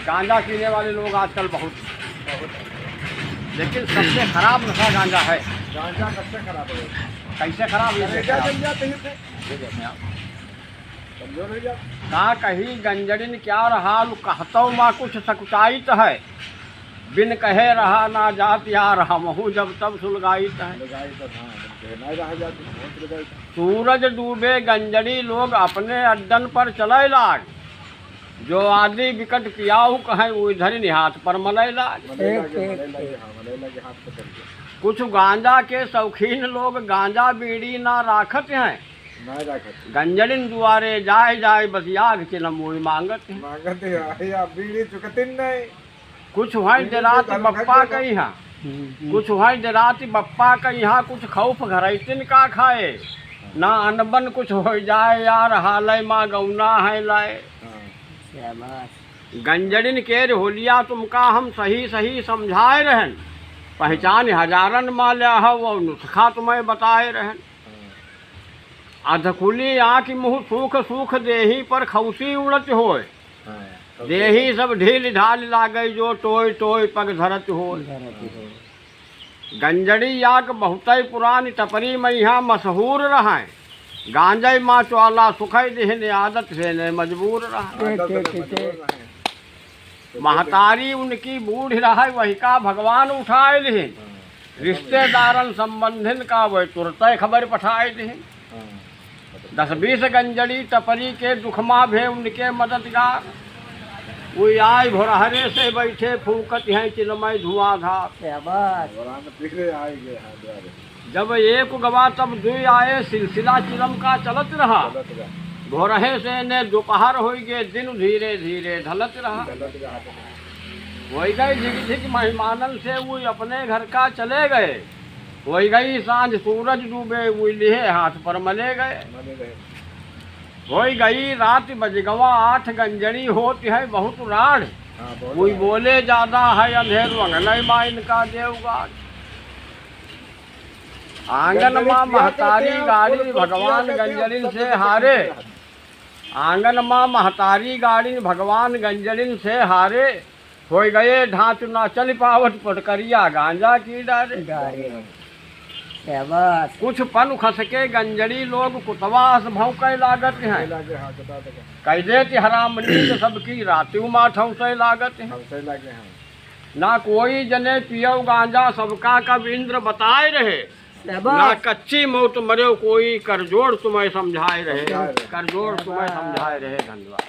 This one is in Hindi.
गांजा पीने वाले लोग आजकल बहुत, लेकिन सबसे खराब नशा गांजा है। गांजा सबसे खराब है। कैसे खराब? ये क्या जम जाते हैं कमजोर हो जाते। का कहीं गंजड़िन क्या रहा कहतो माँ कुछ सकुचाइत है, बिन कहे रहा ना जात या रहा महू जब तब सुलगाइत है। लगाई तो हाँ नहीं रह जाती, बहुत लगाई था। सूरज डूबे गंजड़ी लोग अपने अड्डन पर चले लाग, जो आदि विकट कियाऊ कहें वो इधर निहाथ पर मलय लाग। मलेला के हाथ पकड़ के कुछ गांजा के शौकीन लोग गांजा बीड़ी ना राखत हैं, नहीं रखत गंजड़िन दुआरे जाए जाए बस याग चिलमोई मांगत हैं। मांगते हैं या बीड़ी चुकतिन नहीं। कुछ वहीं देरात बप्पा का यहाँ, कुछ वहीं देरात बप्पा का यहाँ, कुछ खौफ घरैतिन का खाए, ना अनबन कुछ हो जाए यार हालय माँ गौना है लाए। गंजड़िन केर होलिया तुमका हम सही सही समझाए रहन, पहचान हजारन माल्या हो वो नुस्खा तुम्हें बताए रहन। अधकुली आँख मुँह सूख सूख देही पर खौसी उड़त होए, देही सब ढील ढाल लागई जो टोय टोय पग धरत हो। गंजड़ी याक बहुतई पुरानी टपरी मैया मशहूर रहा, गांजई माँ चौला सुखई देहने आदत से ने मजबूर रहा। महतारी उनकी बूढ़ रहा वही का भगवान उठाए लिहिन, रिश्तेदारन संबंधिन का वह तुरत खबर पठाए लिहिन। 10-20 गंजड़ी टपरी के दुखमा भे उनके मददगार, वो आए भोरहरे से बैठे फूकत हैं चिलमय धुआंधार। जब एक गवा तब दुई आए सिलसिला चिलम का चलत रहा, भोरहे से ने दोपहर हो गए दिन धीरे धीरे ढलत रहा। वही गई झिक झिक मेहमानन से वो अपने घर का चले गए, वही गई सांझ सूरज डूबे वो लिए हाथ पर मले गए। वही गई रात बजगवा 8 गंजड़ी होती है बहुत राढ़, कोई बोले ज्यादा है अंधेर वंगनई माँ इनका देवगाड़। आंगन माँ महतारी गाड़ी भगवान गंजड़िन से हारे, आंगन माँ महतारी गाड़ी भगवान गंजड़िन से हारे, हो गए ढांच ना चल पावट पटकरिया गांजा की डारे। कुछ पन खसके गंजड़ी लोग कुतवास भौंके लागत हैं, कह देती हराम नींद सबकी रातु माठौ से लागत है। ना कोई जने पियो गांजा सबका कब इंद्र बताए रहे, ना कच्ची मौत मरे कोई करजोड़ तुम्हें समझाए रहे, करजोड़ तुम्हें समझाए रहे। धन्यवाद।